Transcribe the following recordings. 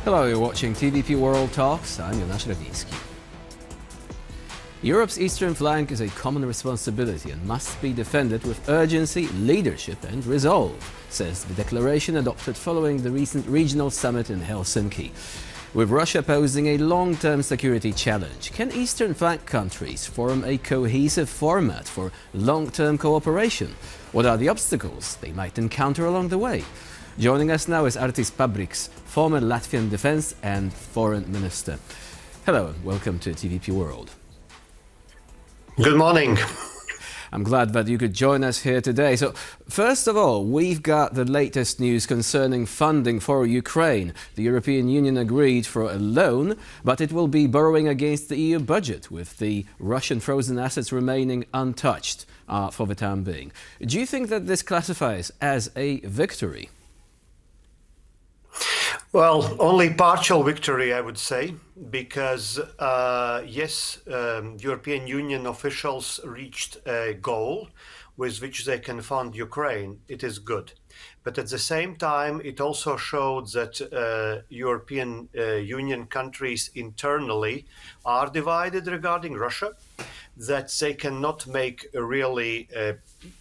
Hello, you're watching TVP World Talks. I'm Jonasz Rewiński. Europe's eastern flank is a common responsibility and must be defended with urgency, leadership and resolve, says the declaration adopted following the recent regional summit in Helsinki. With Russia posing a long-term security challenge, can eastern flank countries form a cohesive format for long-term cooperation? What are the obstacles they might encounter along the way? Joining us now is Artis Pabriks, former Latvian Defense and Foreign Minister. Hello and welcome to TVP World. Good morning. I'm glad that you could join us here today. So, first of all, we've got the latest news concerning funding for Ukraine. The European Union agreed for a loan, but it will be borrowing against the EU budget, with the Russian frozen assets remaining untouched for the time being. Do you think that this classifies as a victory? Well, only partial victory, I would say, because yes, European Union officials reached a goal with which they can fund Ukraine. It is good. But at the same time, it also showed that European Union countries internally are divided regarding Russia, that they cannot make really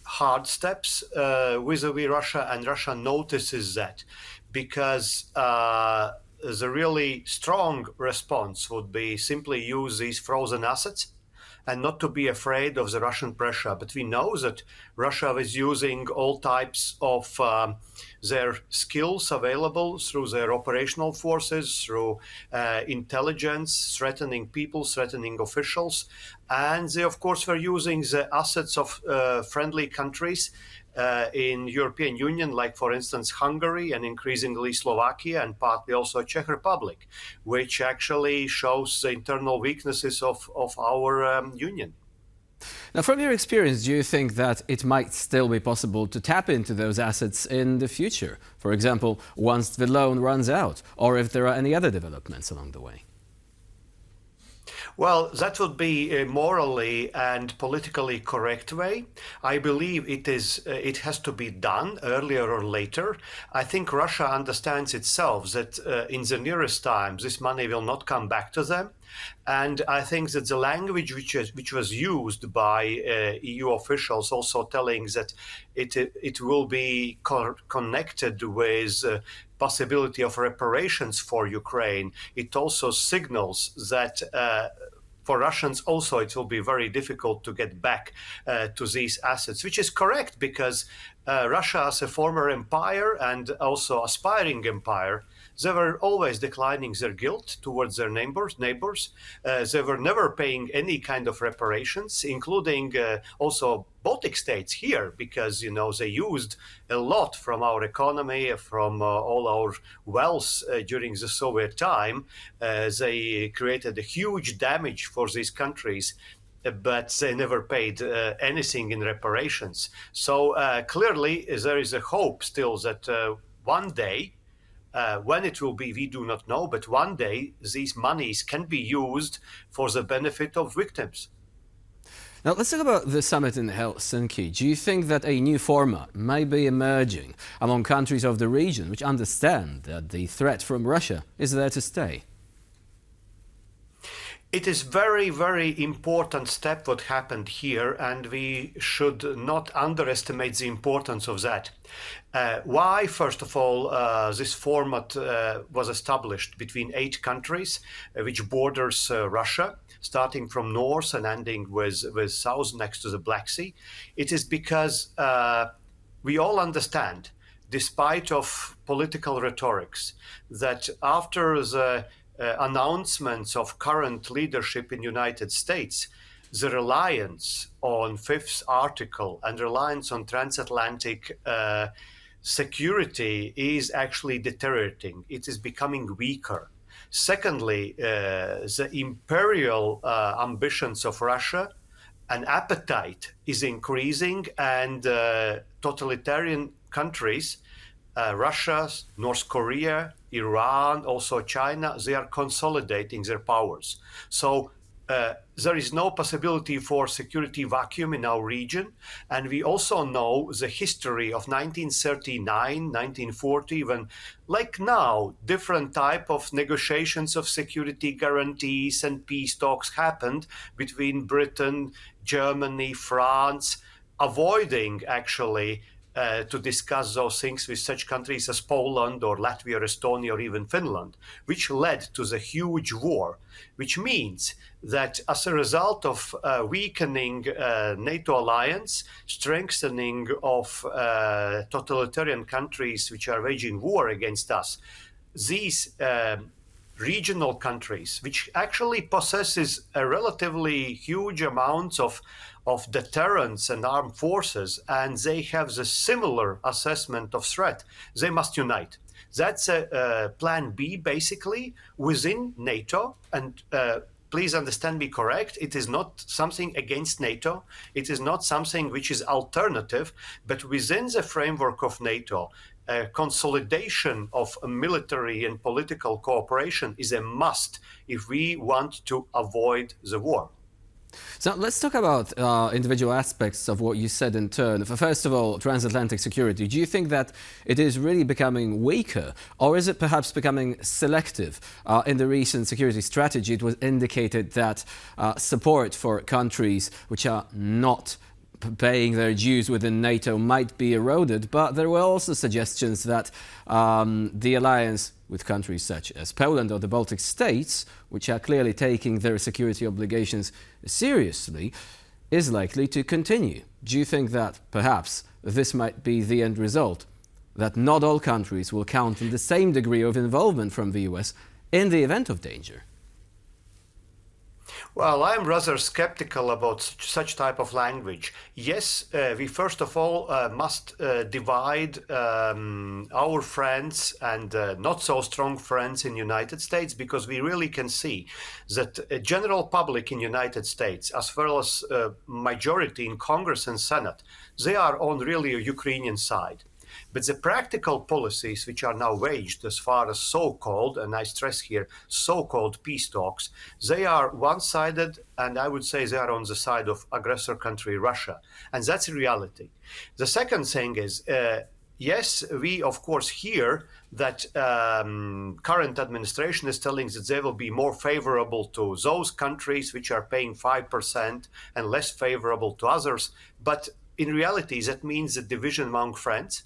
hard steps vis-a-vis Russia, and Russia notices that. Because the really strong response would be simply use these frozen assets and not to be afraid of the Russian pressure. But we know that Russia is using all types of their skills available through their operational forces, through intelligence, threatening people, threatening officials. And they, of course, were using the assets of friendly countries in European Union, like, for instance, Hungary and increasingly Slovakia and partly also Czech Republic, which actually shows the internal weaknesses of our union. Now, from your experience, do you think that it might still be possible to tap into those assets in the future? For example, once the loan runs out, or if there are any other developments along the way? Well, that would be a morally and politically correct way. I believe it has to be done earlier or later. I think Russia understands itself that in the nearest time this money will not come back to them. And I think that the language which was used by EU officials also telling that it will be connected with possibility of reparations for Ukraine, it also signals that for Russians also it will be very difficult to get back to these assets, which is correct because Russia as a former empire and also aspiring empire, they were always declining their guilt towards their neighbors. They were never paying any kind of reparations, including also Baltic states here, because, you know, they used a lot from our economy, from all our wealth during the Soviet time. They created a huge damage for these countries, but they never paid anything in reparations. So clearly there is a hope still that one day, when it will be, we do not know, but one day these monies can be used for the benefit of victims. Now, let's talk about the summit in Helsinki. Do you think that a new format may be emerging among countries of the region which understand that the threat from Russia is there to stay? It is very, very important step what happened here, and we should not underestimate the importance of that. Why, first of all, this format was established between 8 countries, which borders Russia, starting from north and ending with south next to the Black Sea. It is because we all understand, despite of political rhetorics, that after the announcements of current leadership in United States, the reliance on Fifth Article and reliance on transatlantic security is actually deteriorating. It is becoming weaker. Secondly, the imperial ambitions of Russia and appetite is increasing, and totalitarian countries, Russia, North Korea, Iran, also China, they are consolidating their powers. So there is no possibility for security vacuum in our region. And we also know the history of 1939, 1940, when, like now, different type of negotiations of security guarantees and peace talks happened between Britain, Germany, France, avoiding actually to discuss those things with such countries as Poland or Latvia or Estonia or even Finland, which led to the huge war, which means that as a result of weakening NATO alliance, strengthening of totalitarian countries which are waging war against us, these regional countries, which actually possesses a relatively huge amounts of deterrence and armed forces, and they have the similar assessment of threat, they must unite. That's a plan B, basically, within NATO. And please understand me correct, it is not something against NATO. It is not something which is alternative, but within the framework of NATO, consolidation of military and political cooperation is a must if we want to avoid the war. So let's talk about individual aspects of what you said in turn. First of all, transatlantic security. Do you think that it is really becoming weaker, or is it perhaps becoming selective? In the recent security strategy, it was indicated that support for countries which are not paying their dues within NATO might be eroded, but there were also suggestions that the alliance with countries such as Poland or the Baltic states, which are clearly taking their security obligations seriously, is likely to continue. Do you think that perhaps this might be the end result, that not all countries will count on the same degree of involvement from the US in the event of danger? Well, I'm rather skeptical about such type of language. Yes, we first of all must divide our friends and not so strong friends in United States, because we really can see that a general public in United States, as well as majority in Congress and Senate, they are on really a Ukrainian side. But the practical policies which are now waged as far as so-called, and I stress here, so-called peace talks, they are one-sided, and I would say they are on the side of aggressor country Russia. And that's a reality. The second thing is, yes, we of course hear that current administration is telling that they will be more favorable to those countries which are paying 5% and less favorable to others. But in reality, that means a division among friends.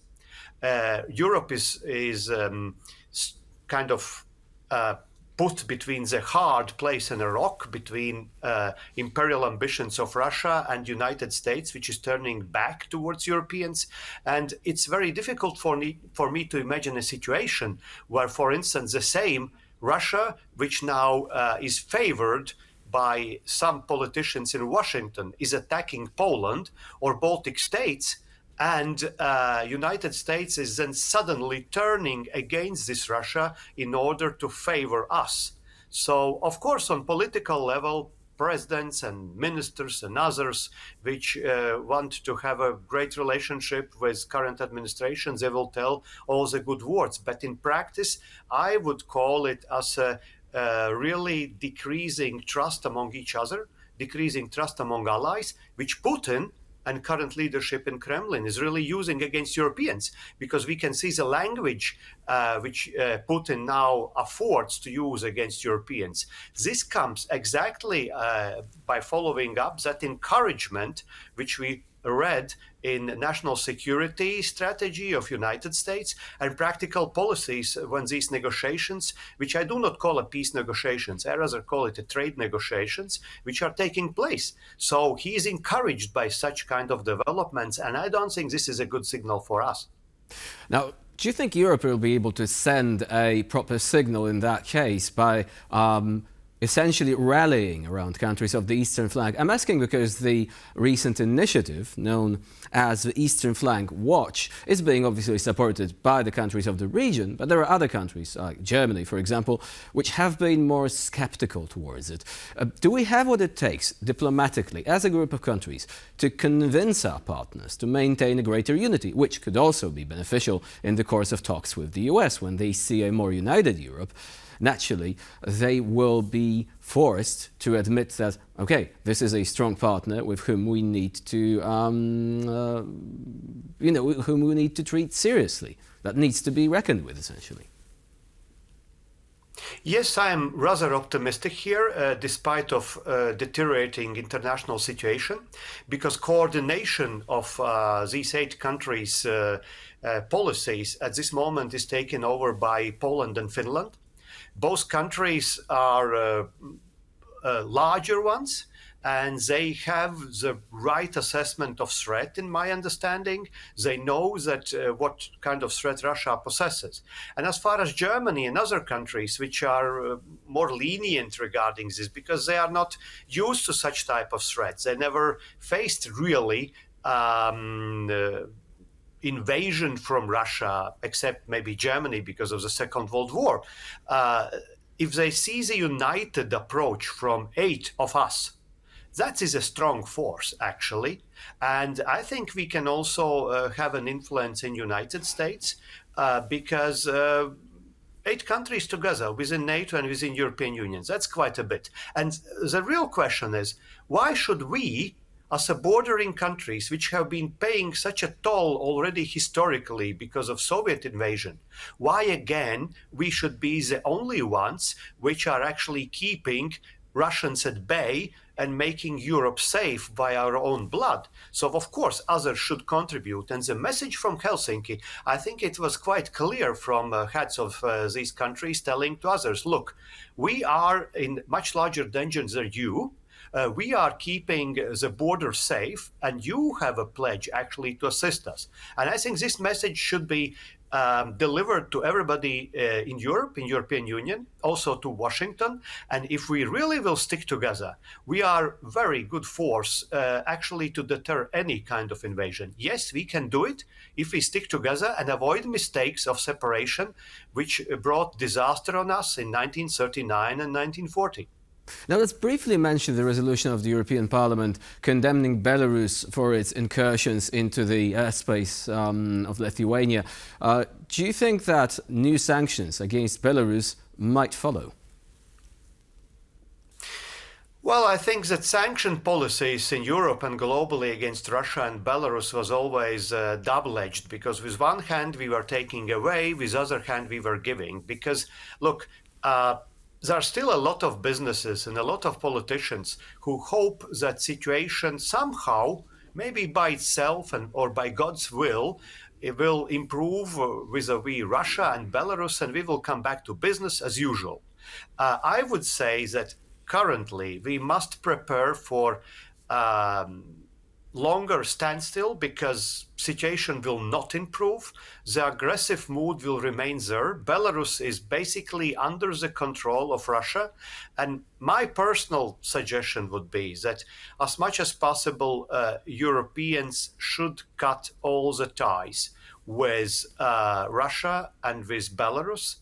Europe is kind of put between the hard place and a rock, between imperial ambitions of Russia and United States, which is turning back towards Europeans. And it's very difficult for me to imagine a situation where, for instance, the same Russia, which now is favored by some politicians in Washington, is attacking Poland or Baltic states, and United States is then suddenly turning against this Russia in order to favor us. So, of course, on political level, presidents and ministers and others which want to have a great relationship with current administration, they will tell all the good words. But in practice, I would call it as a really decreasing trust among each other, decreasing trust among allies, which Putin and current leadership in Kremlin is really using against Europeans, because we can see the language which Putin now affords to use against Europeans. This comes exactly by following up that encouragement which we read in national security strategy of United States and practical policies when these negotiations, which I do not call a peace negotiations, I rather call it a trade negotiations, which are taking place. So he is encouraged by such kind of developments, and I don't think this is a good signal for us. Now, do you think Europe will be able to send a proper signal in that case by essentially rallying around countries of the Eastern Flank? I'm asking because the recent initiative, known as the Eastern Flank Watch, is being obviously supported by the countries of the region, but there are other countries, like Germany, for example, which have been more skeptical towards it. Do we have what it takes, diplomatically, as a group of countries, to convince our partners to maintain a greater unity, which could also be beneficial in the course of talks with the US when they see a more united Europe? naturally they will be forced to admit that, okay, this is a strong partner with whom we need to, whom we need to treat seriously. That needs to be reckoned with, essentially. Yes, I am rather optimistic here, despite of deteriorating international situation, because coordination of these 8 countries' policies at this moment is taken over by Poland and Finland. Both countries are larger ones, and they have the right assessment of threat, in my understanding. They know that what kind of threat Russia possesses. And as far as Germany and other countries which are more lenient regarding this, because they are not used to such type of threats, they never faced really invasion from Russia, except maybe Germany because of the Second World War. If they see the united approach from 8 of us, that is a strong force, actually. And I think we can also have an influence in United States because 8 countries together within NATO and within European Union, that's quite a bit. And the real question is, why should we, as a bordering countries which have been paying such a toll already historically because of Soviet invasion, why again we should be the only ones which are actually keeping Russians at bay and making Europe safe by our own blood? So of course others should contribute, and the message from Helsinki, I think it was quite clear from heads of these countries telling to others, look, we are in much larger danger than you. We are keeping the border safe, and you have a pledge actually to assist us. And I think this message should be delivered to everybody in Europe, in European Union, also to Washington. And if we really will stick together, we are very good force actually to deter any kind of invasion. Yes, we can do it if we stick together and avoid mistakes of separation, which brought disaster on us in 1939 and 1940. Now let's briefly mention the resolution of the European Parliament condemning Belarus for its incursions into the airspace of Lithuania. Do you think that new sanctions against Belarus might follow? Well, I think that sanction policies in Europe and globally against Russia and Belarus was always double-edged, because with one hand we were taking away, with the other hand we were giving. Because, look, there are still a lot of businesses and a lot of politicians who hope that situation somehow, maybe by itself or by God's will, it will improve vis-a-vis Russia and Belarus, and we will come back to business as usual. I would say that currently we must prepare for longer standstill, because situation will not improve. The aggressive mood will remain there. Belarus is basically under the control of Russia. And my personal suggestion would be that as much as possible, Europeans should cut all the ties with Russia and with Belarus.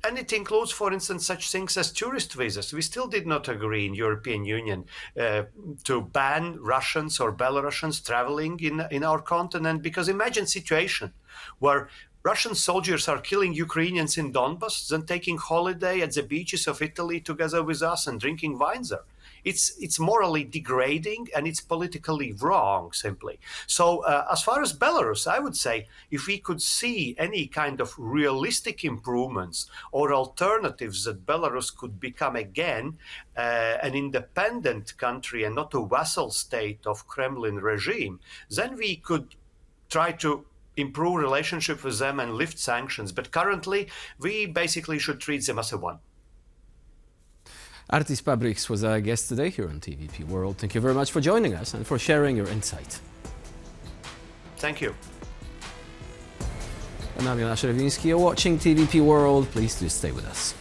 And it includes, for instance, such things as tourist visas. We still did not agree in European Union to ban Russians or Belarusians traveling in our continent, because imagine situation where Russian soldiers are killing Ukrainians in Donbass, then taking holiday at the beaches of Italy together with us and drinking wine there. It's morally degrading, and it's politically wrong, simply. So as far as Belarus, I would say if we could see any kind of realistic improvements or alternatives that Belarus could become again an independent country and not a vassal state of Kremlin regime, then we could try to improve relationship with them and lift sanctions. But currently, we basically should treat them as a one. Artis Pabriks was our guest today here on TVP World. Thank you very much for joining us and for sharing your insight. Thank you. And I'm Jonasz Rewiński. You're watching TVP World. Please do stay with us.